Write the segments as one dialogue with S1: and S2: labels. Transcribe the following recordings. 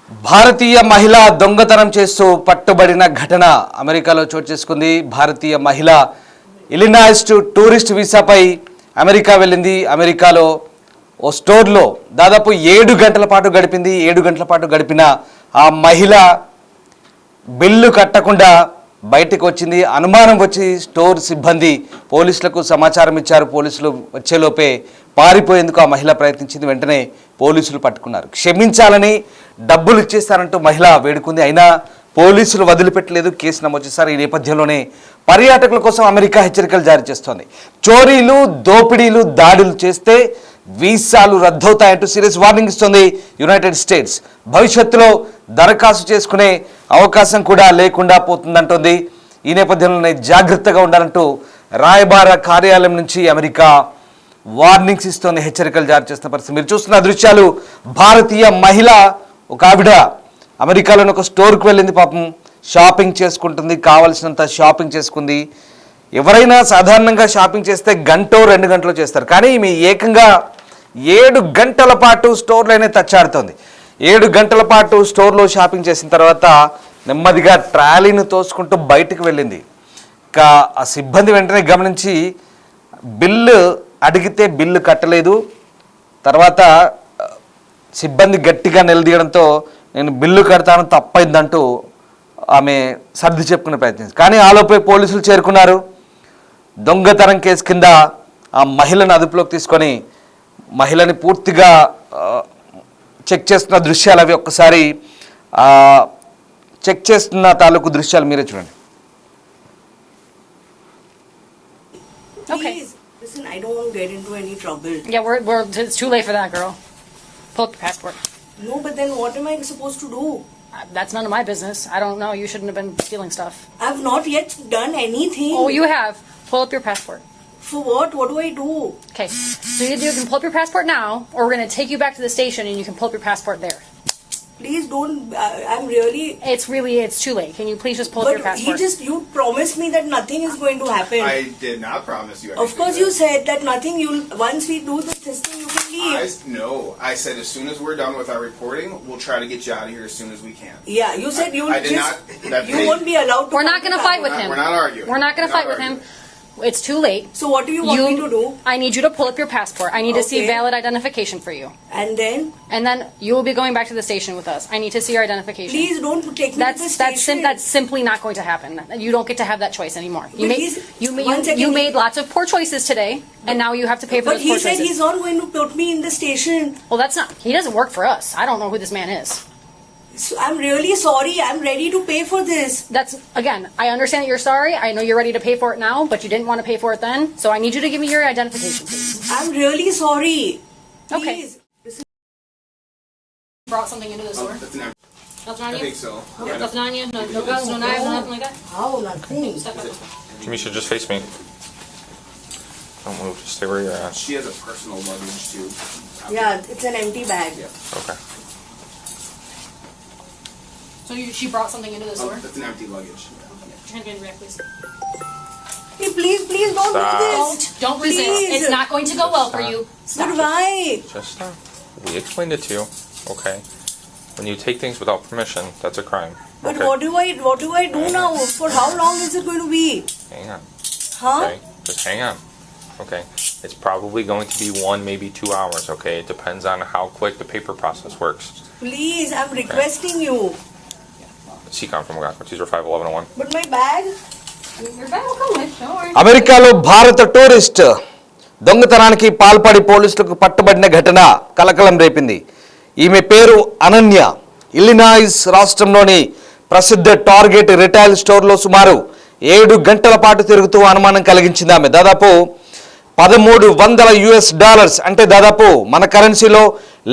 S1: భారతీయ మహిళ దొంగతనం చేస్తూ పట్టుబడిన ఘటన అమెరికాలో చోటు చేసుకుంది. భారతీయ మహిళ ఇలినాయిస్ టూరిస్ట్ వీసాపై అమెరికా వెళ్ళింది. అమెరికాలో ఓ స్టోర్లో దాదాపు 7 గంటల పాటు గడిపింది. 7 గంటల పాటు గడిపిన ఆ మహిళ బిల్లు కట్టకుండా బయటకు వచ్చింది. అనుమానం వచ్చి స్టోర్ సిబ్బంది పోలీసులకు సమాచారం ఇచ్చారు. పోలీసులు వచ్చేలోపే పారిపోయేందుకు ఆ మహిళ ప్రయత్నించింది. వెంటనే పోలీసులు పట్టుకున్నారు. క్షమించాలని డబ్బులు ఇచ్చేస్తారంటూ మహిళ వేడుకుంది. అయినా పోలీసులు వదిలిపెట్టలేదు. కేసు నమోదు చేశారు. ఈ నేపథ్యంలోనే పర్యాటకుల కోసం అమెరికా హెచ్చరికలు జారీ చేస్తోంది. చోరీలు, దోపిడీలు, దాడులు చేస్తే వీసాలు రద్దవుతాయంటూ సీరియస్ వార్నింగ్ ఇస్తోంది యునైటెడ్ స్టేట్స్. భవిష్యత్తులో దరఖాస్తు చేసుకునే అవకాశం కూడా లేకుండా పోతుందంటోంది. ఈ నేపథ్యంలోనే జాగ్రత్తగా ఉండాలంటూ రాయబార కార్యాలయం నుంచి అమెరికా వార్నింగ్స్ ఇస్తోంది, హెచ్చరికలు జారీ చేస్తున్న పరిస్థితి. మీరు చూస్తున్న దృశ్యాలు భారతీయ మహిళ, ఒక ఆవిడ అమెరికాలోని ఒక స్టోర్కి వెళ్ళింది. పాపం షాపింగ్ చేసుకుంటుంది, కావలసినంత షాపింగ్ చేసుకుంది. ఎవరైనా సాధారణంగా షాపింగ్ చేస్తే 1-2 గంటలు చేస్తారు, కానీ ఈమె ఏకంగా 7 గంటల పాటు స్టోర్లోనే తచ్చాడుతోంది. 7 గంటల పాటు స్టోర్లో షాపింగ్ చేసిన తర్వాత నెమ్మదిగా ట్రాలీని తోసుకుంటూ బయటకు వెళ్ళింది. ఇంకా ఆ సిబ్బంది వెంటనే గమనించి బిల్లు అడిగితే బిల్లు కట్టలేదు. తర్వాత సిబ్బంది గట్టిగా నిలదీయడంతో నేను బిల్లు కడతాను, తప్పైందంటూ ఆమె సర్ది చెప్పుకునే ప్రయత్నించింది. కానీ ఆలోపే పోలీసులు చేరుకున్నారు. దొంగతనం కేసు కింద ఆ మహిళను అదుపులోకి తీసుకొని మహిళని పూర్తిగా చెక్ చేస్తున్న దృశ్యాలు అవి ఒక్కసారి చెక్ చేస్తున్న తాలూకు దృశ్యాలు మీరే చూడండి.
S2: Okay. Listen, I don't want to get into any trouble.
S3: Yeah, it's too late for that, girl. Pull up your passport.
S2: No, but then what am I supposed to do?
S3: That's none of my business. I don't know. You shouldn't have been stealing stuff.
S2: I've not yet done anything.
S3: Oh, you have. Pull up your passport.
S2: For what? What do I do?
S3: Okay. So you can pull up your passport now, or we're going to take you back to the station and you can pull up your passport there.
S2: Please don't. I'm really.
S3: It's too late. Can you please just pull up your passport?
S2: But you promised me that nothing is going to happen.
S4: I did not promise you anything.
S2: Of course you said that nothing, once we do this thing, you can leave.
S4: No, I said as soon as we're done with our reporting, we'll try to get you out of here as soon as we can.
S2: Yeah, you said
S4: I did not.
S2: You won't be allowed to.
S3: We're not going to fight with him.
S4: We're not arguing.
S3: We're not going to fight with him. It's too late.
S2: So what do you want me to do?
S3: I need you to pull up your passport. I need to see valid identification for you.
S2: And then?
S3: And then you will be going back to the station with us. I need to see your identification.
S2: Please don't take me to the station.
S3: That's simply not going to happen. You don't get to have that choice anymore. You made lots of poor choices today, and now you have to pay for those poor choices.
S2: But he said he's not going to put me in the station.
S3: Well, he doesn't work for us. I don't know who this man is.
S2: So I'm really sorry. I'm ready to pay for this.
S3: Again, I understand that you're sorry. I know you're ready to pay for it now, but you didn't want to pay for it then. So I need you to give me your identification, please.
S2: I'm really sorry.
S3: Okay.
S2: Please.
S3: Brought something into the store?
S4: That's never.
S3: Nothing on
S4: I
S3: you?
S4: think so.
S3: Nothing on you? No guns, no knives, no nothing like that?
S2: How? Nothing.
S3: Step back.
S5: Jamisha, just face me. Don't move. Just stay where you're at.
S4: She has a personal luggage too.
S2: Yeah, it's an empty bag.
S5: Okay.
S3: So she brought something into the store?
S4: That's an empty luggage.
S3: Hand me the bag, please.
S2: Hey, please don't
S5: Stop.
S2: do this.
S3: Don't resist.
S2: Please.
S3: It's not going to go well for you.
S2: But why?
S5: Just stop. We explained it to you. Okay. When you take things without permission, that's a crime.
S2: But
S5: Okay.
S2: what do I do now? For how long is it going to be?
S5: Hang on.
S2: Huh?
S5: Okay. Just hang on. Okay. It's probably going to be 1, maybe 2 hours. Okay. It depends on how quick the paper process works.
S2: Please, I'm requesting you.
S5: CCON from Wisconsin. These are 51101.
S2: But my bag?
S3: Your bag will come with. Don't worry.
S1: అమెరికాలో భారత tourist దొంగతనానికి పాల్పడి పోలీసులకు పట్టుబడిన ఘటన కలకలం రేపింది. ఈమె పేరు అనన్య. ఇల్లినాయిస్ రాష్ట్రంలోని ప్రసిద్ధ టార్గెట్ రిటైల్ స్టోర్లో సుమారు 7 గంటల పాటు తిరుగుతూ అనుమానం కలిగించింది ఆమె. దాదాపు $1,300 అంటే దాదాపు మన కరెన్సీలో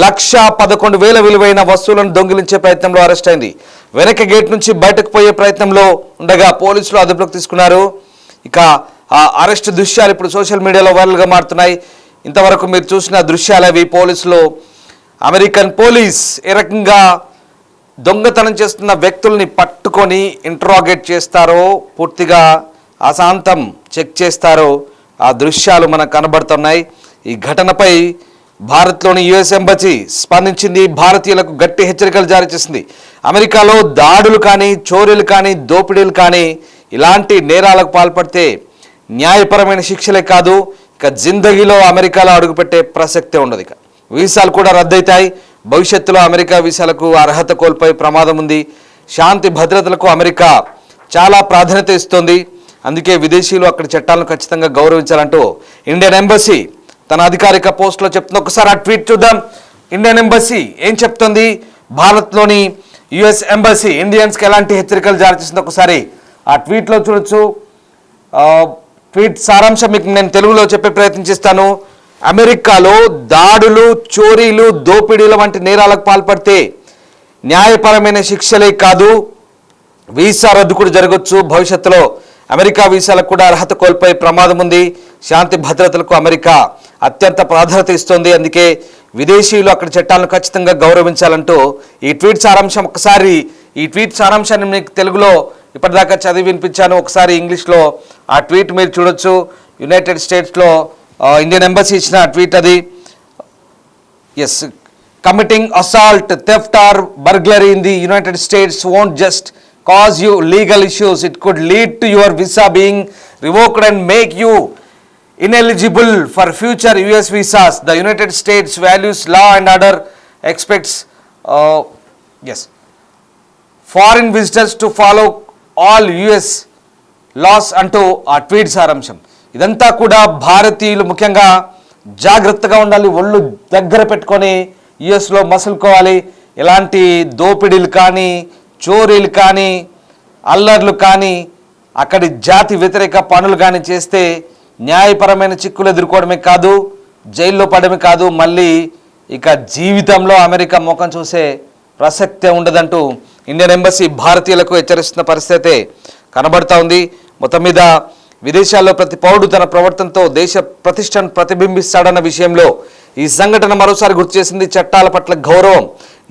S1: 1,11,000 విలువైన వస్తువులను దొంగిలించే ప్రయత్నంలో అరెస్ట్ అయింది. వెనక గేట్ నుంచి బయటకు పోయే ప్రయత్నంలో ఉండగా పోలీసులు అదుపులోకి తీసుకున్నారు. ఇక ఆ అరెస్ట్ దృశ్యాలు ఇప్పుడు సోషల్ మీడియాలో వైరల్గా మారుతున్నాయి. ఇంతవరకు మీరు చూసిన దృశ్యాలు అవి. పోలీసులు, అమెరికన్ పోలీస్ ఏ రకంగా దొంగతనం చేస్తున్న వ్యక్తుల్ని పట్టుకొని ఇంట్రాగేట్ చేస్తారో, పూర్తిగా అశాంతం చెక్ చేస్తారో ఆ దృశ్యాలు మనకు కనబడుతున్నాయి. ఈ ఘటనపై భారత్లోని యుఎస్ ఎంబసీ స్పందించింది. భారతీయులకు గట్టి హెచ్చరికలు జారీ చేసింది. అమెరికాలో దాడులు కానీ, చోరీలు కానీ, దోపిడీలు కానీ ఇలాంటి నేరాలకు పాల్పడితే న్యాయపరమైన శిక్షలే కాదు, ఇక జిందగీలో అమెరికాలో అడుగుపెట్టే ప్రసక్తే ఉండదు. ఇక వీసాలు కూడా రద్దవుతాయి. భవిష్యత్తులో అమెరికా వీసాలకు అర్హత కోల్పోయే ప్రమాదం ఉంది. శాంతి భద్రతలకు అమెరికా చాలా ప్రాధాన్యత ఇస్తోంది. అందుకే విదేశీయులు అక్కడి చట్టాలను ఖచ్చితంగా గౌరవించాలంటూ ఇండియన్ ఎంబసీ తన అధికారిక పోస్టులో చెప్తుంది. ఒకసారి ఆ ట్వీట్ చూద్దాం. ఇండియన్ ఎంబసీ ఏం చెప్తుంది? భారత్లోని యుఎస్ ఎంబసీ ఇండియన్స్కి ఎలాంటి హెచ్చరికలు జారీ చేసింది ఒకసారి ఆ ట్వీట్లో చూడొచ్చు. ట్వీట్ సారాంశం మీకు నేను తెలుగులో చెప్పే ప్రయత్నం చేస్తాను. అమెరికాలో దాడులు, చోరీలు, దోపిడీల వంటి నేరాలకు పాల్పడితే న్యాయపరమైన శిక్షలే కాదు, వీసా రద్దు కూడా జరగవచ్చు. భవిష్యత్తులో అమెరికా వీసాలకు కూడా అర్హత కోల్పోయే ప్రమాదం ఉంది. శాంతి భద్రతలకు అమెరికా అత్యంత ప్రాధాన్యత ఇస్తోంది. అందుకే విదేశీయులు అక్కడి చట్టాలను ఖచ్చితంగా గౌరవించాలంటూ ఈ ట్వీట్ సారాంశం ఒకసారి ఈ ట్వీట్ సారాంశాన్ని మీకు తెలుగులో ఇప్పటిదాకా చదివి వినిపించాను. ఒకసారి ఇంగ్లీష్లో ఆ ట్వీట్ మీరు చూడొచ్చు. యునైటెడ్ స్టేట్స్లో ఇండియన్ ఎంబసీ ఇచ్చిన ట్వీట్ అది. Yes, committing assault, theft or burglary in the United States won't just cause you legal issues, it could lead to your visa being revoked and make you ineligible for future US visas. The United States values law and order, expects foreign visitors to follow all US laws అంటూ ఆ tweet సారాంశం. ఇదంతా కూడా భారతీయులు ముఖ్యంగా జాగ్రత్తగా ఉండాలి, ఒళ్ళు దగ్గర పెట్టుకొని యుఎస్లో మసులుకోవాలి. ఎలాంటి దోపిడీలు కానీ, చోరీలు కానీ, అల్లర్లు కానీ, అక్కడి జాతి వ్యతిరేక పనులు కానీ చేస్తే న్యాయపరమైన చిక్కులు ఎదుర్కోవడమే కాదు, జైల్లో పడమే కాదు, మళ్ళీ ఇక జీవితంలో అమెరికా ముఖం చూసే ప్రసక్తే ఉండదంటూ ఇండియన్ ఎంబసీ భారతీయులకు హెచ్చరిస్తున్న పరిస్థితి కనబడతా ఉంది. మొత్తం మీద విదేశాల్లో ప్రతి పౌరుడు తన ప్రవర్తనతో దేశ ప్రతిష్టను ప్రతిబింబిస్తాడన్న విషయంలో ఈ సంఘటన మరోసారి గుర్తు చేసింది. చట్టాల పట్ల గౌరవం,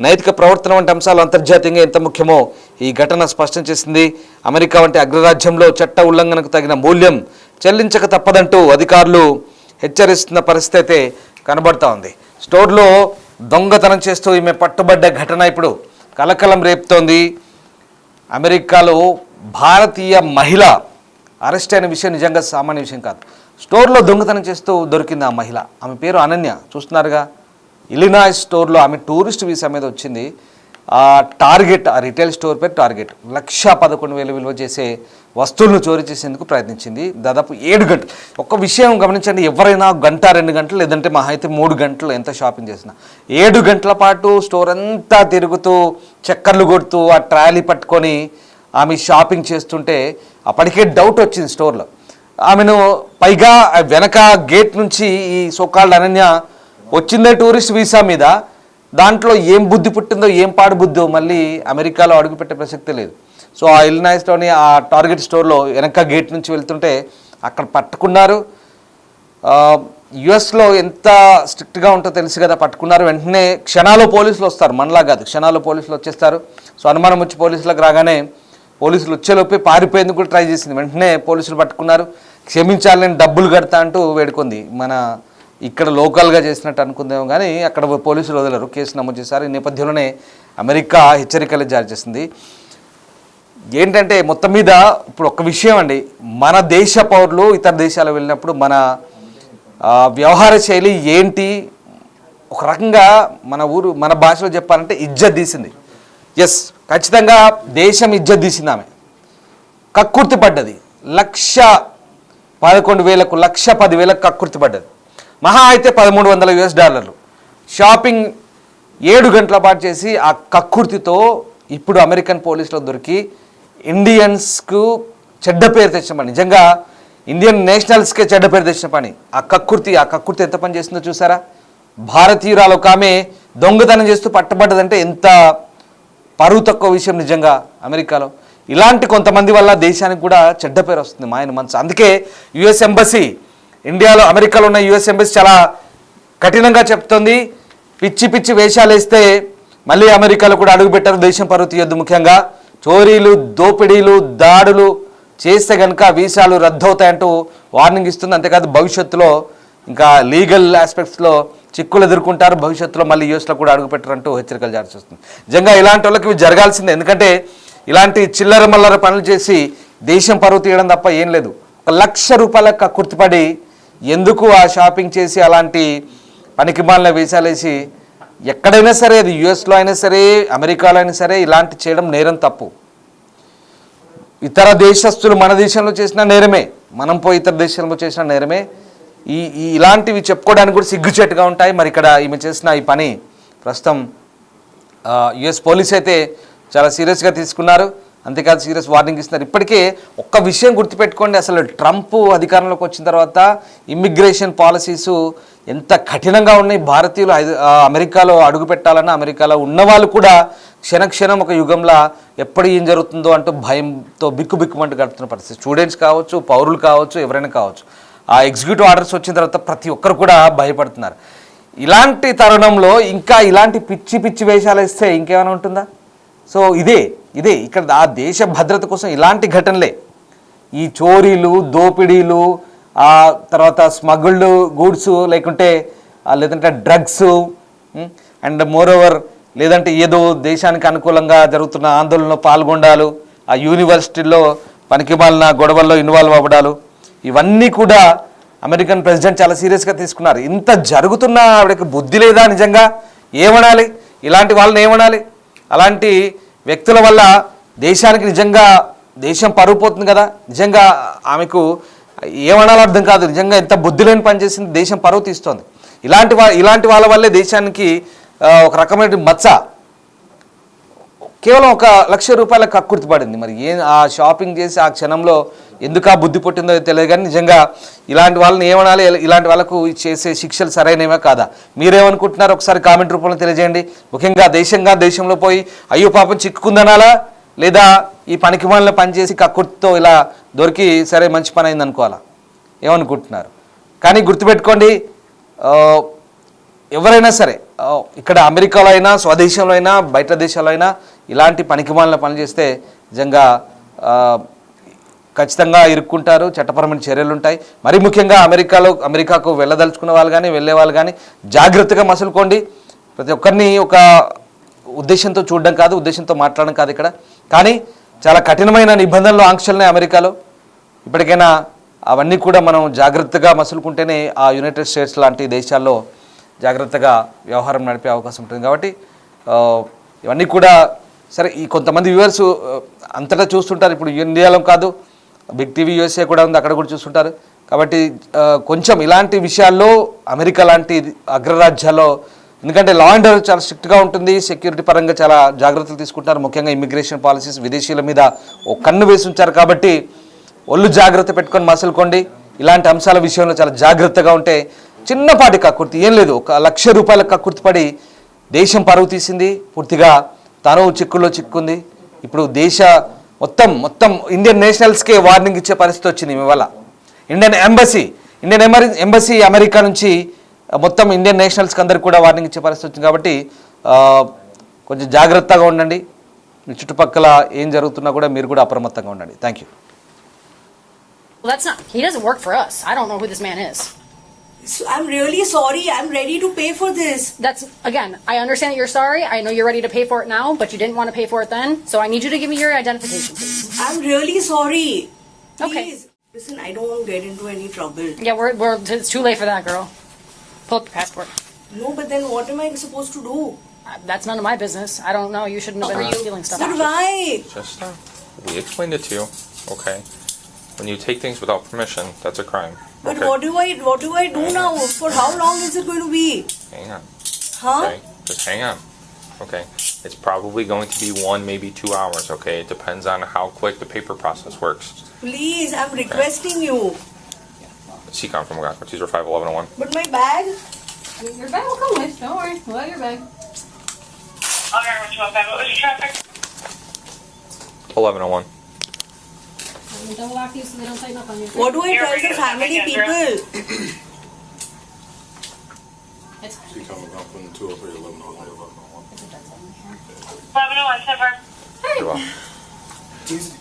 S1: నైతిక ప్రవర్తన వంటి అంశాలు అంతర్జాతీయంగా ఎంత ముఖ్యమో ఈ ఘటన స్పష్టం చేసింది. అమెరికా వంటి అగ్రరాజ్యంలో చట్ట ఉల్లంఘనకు తగిన మూల్యం చెల్లించక తప్పదంటూ అధికారులు హెచ్చరిస్తున్న పరిస్థితి కనబడతా ఉంది. స్టోర్లో దొంగతనం చేస్తూ ఈమె పట్టుబడ్డ ఘటన ఇప్పుడు కలకలం రేపుతోంది. అమెరికాలో భారతీయ మహిళ అరెస్ట్ అయిన విషయం నిజంగా సామాన్య విషయం కాదు. స్టోర్లో దొంగతనం చేస్తూ దొరికింది ఆ మహిళ. ఆమె పేరు అనన్య, చూస్తున్నారుగా. ఇలినాయిస్ స్టోర్లో ఆమె టూరిస్ట్ వీసా మీద వచ్చింది. ఆ టార్గెట్, ఆ రిటైల్ స్టోర్ పేరు టార్గెట్, 1,11,000 విలువ చేసే వస్తువులను చోరీ చేసేందుకు ప్రయత్నించింది. దాదాపు 7 గంటలు. ఒక్క విషయం గమనించండి, ఎవరైనా గంట 2 గంటలు లేదంటే మహా అయితే 3 గంటలు ఎంత షాపింగ్ చేసినా 7 గంటల పాటు స్టోర్ అంతా తిరుగుతూ చక్కర్లు కొడుతూ ఆ ట్రాలీ పట్టుకొని ఆమె షాపింగ్ చేస్తుంటే అప్పటికే డౌట్ వచ్చింది స్టోర్లో. ఆమెను పైగా వెనక గేట్ నుంచి ఈ సోకాల్డ్ అనన్య వచ్చిందే టూరిస్ట్ వీసా మీద. దాంట్లో ఏం బుద్ధి పుట్టిందో, ఏం పాడు బుద్ధో మళ్ళీ అమెరికాలో అడుగుపెట్టే ప్రసక్తే లేదు. సో ఆ ఇలినాయిస్లోని ఆ టార్గెట్ స్టోర్లో వెనక గేట్ నుంచి వెళ్తుంటే అక్కడ పట్టుకున్నారు. యుఎస్లో ఎంత స్ట్రిక్ట్గా ఉంటుందో తెలుసు కదా, పట్టుకున్నారు. వెంటనే క్షణాల్లో పోలీసులు వస్తారు, మనలా కాదు, క్షణాల్లో పోలీసులు వచ్చేస్తారు. సో అనుమానం వచ్చి పోలీసులకు రాగానే పోలీసులు వచ్చేలోపే పారిపోయేందుకు కూడా ట్రై చేసింది. వెంటనే పోలీసులు పట్టుకున్నారు. క్షమించాలి, నేను డబ్బులు కడతా అంటూ వేడుకుంది. మన ఇక్కడ లోకల్గా చేసినట్టు అనుకుందేమో కానీ అక్కడ పోలీసులు వదలరు, కేసు నమోదు చేశారు. ఈ నేపథ్యంలోనే అమెరికా హెచ్చరికలు జారీ చేసింది. ఏంటంటే మొత్తం మీద ఇప్పుడు ఒక విషయం అండి, మన దేశ పౌరులు ఇతర దేశాలు వెళ్ళినప్పుడు మన వ్యవహార శైలి ఏంటి, ఒక రకంగా మన భాషలో చెప్పాలంటే ఇజ్జత్ తీసింది. ఎస్, ఖచ్చితంగా దేశం ఇజ్జత్ తీసింది. ఆమె కక్కుర్తి పడ్డది. 1,11,000కు 1,10,000కు కక్కుర్తి పడ్డది. మహా అయితే $1,300 షాపింగ్ 7 గంటల పాటు చేసి ఆ కక్కుర్తితో ఇప్పుడు అమెరికన్ పోలీసులో దొరికి ఇండియన్స్కు చెడ్డ పేరు తెచ్చిన పని, నిజంగా ఇండియన్ నేషనల్స్కే చెడ్డ పేరు తెచ్చిన పని. ఆ కక్కుర్తి ఎంత పని చేస్తుందో చూసారా. భారతీయురాలు ఒక ఆమె దొంగతనం చేస్తూ పట్టబడ్డదంటే ఎంత పరువు తక్కువ విషయం నిజంగా అమెరికాలో. ఇలాంటి కొంతమంది వల్ల దేశానికి కూడా చెడ్డ పేరు వస్తుంది, మాయన మనసు. అందుకే యుఎస్ ఎంబసీ, అమెరికాలో ఉన్న యుఎస్ ఎంబసీ చాలా కఠినంగా చెప్తుంది. పిచ్చి పిచ్చి వేషాలు వేస్తే మళ్ళీ అమెరికాలో కూడా అడుగుపెట్టారు, దేశం పరువు తీయొద్దు. ముఖ్యంగా చోరీలు, దోపిడీలు, దాడులు చేస్తే కనుక వీసాలు రద్దవుతాయంటూ వార్నింగ్ ఇస్తుంది. అంతేకాదు భవిష్యత్తులో ఇంకా లీగల్ ఆస్పెక్ట్స్లో చిక్కులు ఎదుర్కొంటారు, భవిష్యత్తులో మళ్ళీ యూఎస్లో కూడా అడుగుపెట్టరంటూ హెచ్చరికలు జారీ చేస్తుంది. నిజంగా ఇలాంటి వాళ్ళకి ఇవి జరగాల్సిందే. ఎందుకంటే ఇలాంటి చిల్లర మల్లర పనులు చేసి దేశం పరువు తీయడం తప్ప ఏం లేదు. ₹1,00,000 కక్కుర్తిపడి ఎందుకు ఆ షాపింగ్ చేసి అలాంటి పనికిమాలిన వేషాలేసి ఎక్కడైనా సరే, అది యుఎస్లో అయినా సరే, అమెరికాలో అయినా సరే, ఇలాంటి చేయడం నేరం, తప్పు. ఇతర దేశస్తులు మన దేశంలో చేసిన నేరమే, మనం పోయి ఇతర దేశంలో చేసిన నేరమే. ఇలాంటివి చెప్పుకోవడానికి కూడా సిగ్గుచేటుగా ఉంటాయి. మరి ఇక్కడ ఈమె చేసిన ఈ పని ప్రస్తుతం యుఎస్ పోలీస్ అయితే చాలా సీరియస్గా తీసుకున్నారు. అంతేకాదు సీరియస్ వార్నింగ్ ఇస్తున్నారు. ఇప్పటికే ఒక్క విషయం గుర్తుపెట్టుకోండి, అసలు ట్రంప్ అధికారంలోకి వచ్చిన తర్వాత ఇమ్మిగ్రేషన్ పాలసీసు ఎంత కఠినంగా ఉన్నాయి. భారతీయులు అమెరికాలో అడుగు పెట్టాలన్నా అమెరికాలో ఉన్నవాళ్ళు కూడా క్షణక్షణం ఒక యుగంలో ఎప్పుడు ఏం జరుగుతుందో అంటూ భయంతో బిక్కుబిక్కుమంటూ గడుపుతున్న పరిస్థితి. స్టూడెంట్స్ కావచ్చు, పౌరులు కావచ్చు, ఎవరైనా కావచ్చు. ఆ ఎగ్జిక్యూటివ్ ఆర్డర్స్ వచ్చిన తర్వాత ప్రతి ఒక్కరు కూడా భయపడుతున్నారు. ఇలాంటి తరుణంలో ఇంకా ఇలాంటి పిచ్చి పిచ్చి వేషాలు వేస్తే ఇంకేమైనా ఉంటుందా? సో ఇదే ఇక్కడ ఆ దేశ భద్రత కోసం ఇలాంటి ఘటనలే, ఈ చోరీలు, దోపిడీలు, ఆ తర్వాత స్మగుల్డ్ గూడ్స్, లేదంటే డ్రగ్స్, అండ్ మోరోవర్ లేదంటే ఏదో దేశానికి అనుకూలంగా జరుగుతున్న ఆందోళనలో పాల్గొండాలు, ఆ యూనివర్సిటీల్లో పనికిమాలిన గొడవల్లో ఇన్వాల్వ్ అవ్వడాలు, ఇవన్నీ కూడా అమెరికన్ ప్రెసిడెంట్ చాలా సీరియస్గా తీసుకున్నారు. ఇంత జరుగుతున్నా ఆవిడకి బుద్ధి లేదా? నిజంగా ఏమనాలి? ఇలాంటి వాళ్ళని ఏమనాలి? అలాంటి వ్యక్తుల వల్ల దేశానికి నిజంగా దేశం పరువు పోతుంది కదా. నిజంగా ఆమెకు ఏమనాలో అర్థం కాదు. నిజంగా ఎంత బుద్ధి లేని పని చేసింది, దేశం పరువు తీస్తోంది. ఇలాంటి వాళ్ళ వల్లే దేశానికి ఒక రకమైన మచ్చ. కేవలం ₹1,00,000 కక్కుర్తి పడింది. మరి ఆ షాపింగ్ చేసి ఆ క్షణంలో ఎందుకు ఆ బుద్ధి పుట్టిందో తెలియదు. కానీ నిజంగా ఇలాంటి వాళ్ళని ఏమనాలి? ఇలాంటి వాళ్ళకు చేసే శిక్షలు సరైనవే కాదా? మీరేమనుకుంటున్నారు? ఒకసారి కామెంట్ రూపంలో తెలియజేయండి. ముఖ్యంగా దేశంలో పోయి అయ్యో పాపం చిక్కుకుందనాలా, లేదా ఈ పనికిమాలిన పని చేసి కక్కుర్తితో ఇలా దొరికి సరే మంచి పని అయింది అనుకోవాలా? ఏమనుకుంటున్నారు? కానీ గుర్తుపెట్టుకోండి, ఎవరైనా సరే ఇక్కడ అమెరికాలో అయినా, స్వదేశంలో అయినా, బయట దేశాల్లో అయినా ఇలాంటి పనికిమాలిన పనులు చేస్తే నిజంగా ఖచ్చితంగా ఇరుక్కుంటారు, చట్టపరమైన చర్యలు ఉంటాయి. మరి ముఖ్యంగా అమెరికాకు వెళ్ళదలుచుకున్న వాళ్ళు కానీ, వెళ్ళే వాళ్ళు కానీ జాగ్రత్తగా మసులుకోండి. ప్రతి ఒక్కరిని ఒక ఉద్దేశంతో చూడడం కాదు, ఉద్దేశంతో మాట్లాడడం కాదు ఇక్కడ. కానీ చాలా కఠినమైన నిబంధనలు, ఆంక్షలనే అమెరికాలో. ఇప్పటికైనా అవన్నీ కూడా మనం జాగ్రత్తగా మసులుకుంటేనే ఆ యునైటెడ్ స్టేట్స్ లాంటి దేశాల్లో జాగ్రత్తగా వ్యవహారం నడిపే అవకాశం ఉంటుంది. కాబట్టి ఇవన్నీ కూడా సరే, ఈ కొంతమంది వ్యూవర్స్ అంతటా చూస్తుంటారు. ఇప్పుడు ఇండియాలో కాదు, బిగ్ టీవీ యూఎస్ఏ కూడా ఉంది, అక్కడ కూడా చూస్తుంటారు. కాబట్టి కొంచెం ఇలాంటి విషయాల్లో అమెరికా లాంటి అగ్రరాజ్యాల్లో, ఎందుకంటే లా అండ్ ఆర్డర్ చాలా స్ట్రిక్ట్గా ఉంటుంది, సెక్యూరిటీ పరంగా చాలా జాగ్రత్తలు తీసుకుంటారు. ముఖ్యంగా ఇమిగ్రేషన్ పాలసీస్, విదేశీయుల మీద ఒక కన్ను వేసి ఉంచారు. కాబట్టి ఒళ్ళు జాగ్రత్త పెట్టుకొని మసలుకోండి. ఇలాంటి అంశాల విషయంలో చాలా జాగ్రత్తగా ఉంటే చిన్నపాటి కక్కుర్తి, ఏం లేదు, ₹1,00,000 కక్కుర్తి పడి దేశం పరువు తీసింది, పూర్తిగా తను చిక్కుల్లో చిక్కుంది. ఇప్పుడు మొత్తం ఇండియన్ నేషనల్స్కే వార్నింగ్ ఇచ్చే పరిస్థితి వచ్చింది మీ వల్ల. ఇండియన్ ఎంబసీ అమెరికా నుంచి మొత్తం ఇండియన్ నేషనల్స్కి అందరికి కూడా వార్నింగ్ ఇచ్చే పరిస్థితి వచ్చింది. కాబట్టి కొంచెం జాగ్రత్తగా ఉండండి. మీ చుట్టుపక్కల ఏం జరుగుతున్నా కూడా మీరు కూడా అప్రమత్తంగా ఉండండి. Thank you.
S3: He doesn't work for us. I don't know who this man is.
S2: So I'm really sorry. I'm ready to pay for this.
S3: That's, again, I understand that you're sorry. I know you're ready to pay for it now, but you didn't want to pay for it then. So I need you to give me your identification, please.
S2: I'm really sorry.
S3: Okay.
S2: Please. Listen, I don't want to get into any trouble.
S3: Yeah, it's too late for that, girl. Pull up your passport.
S2: No, but then what am I supposed to do?
S3: That's none of my business. I don't know. You shouldn't have been stealing stuff.
S2: But why?
S5: Just we explained it to you, okay? When you take things without permission, that's a crime.
S2: But
S5: okay?
S2: what do I do now? For how long is it going to be?
S5: Hang on.
S2: Huh?
S5: Okay? Just hang on. Okay? It's probably going to be 1, maybe 2 hours, okay? It depends on how quick the paper process works.
S2: Please, I'm requesting you.
S5: CCOM from Ogaco. These are 51101.
S2: But my bag?
S3: Your bag will come with. Don't worry. We'll have your bag.
S6: Okay, what was your traffic?
S5: 1101.
S3: Don't lock you so they don't tighten up on you.
S2: What do I tell the family people?
S3: It's
S7: She coming up from 203, 1101.
S6: 1101, Silver.
S3: Hey.
S5: You're welcome.
S7: Easy to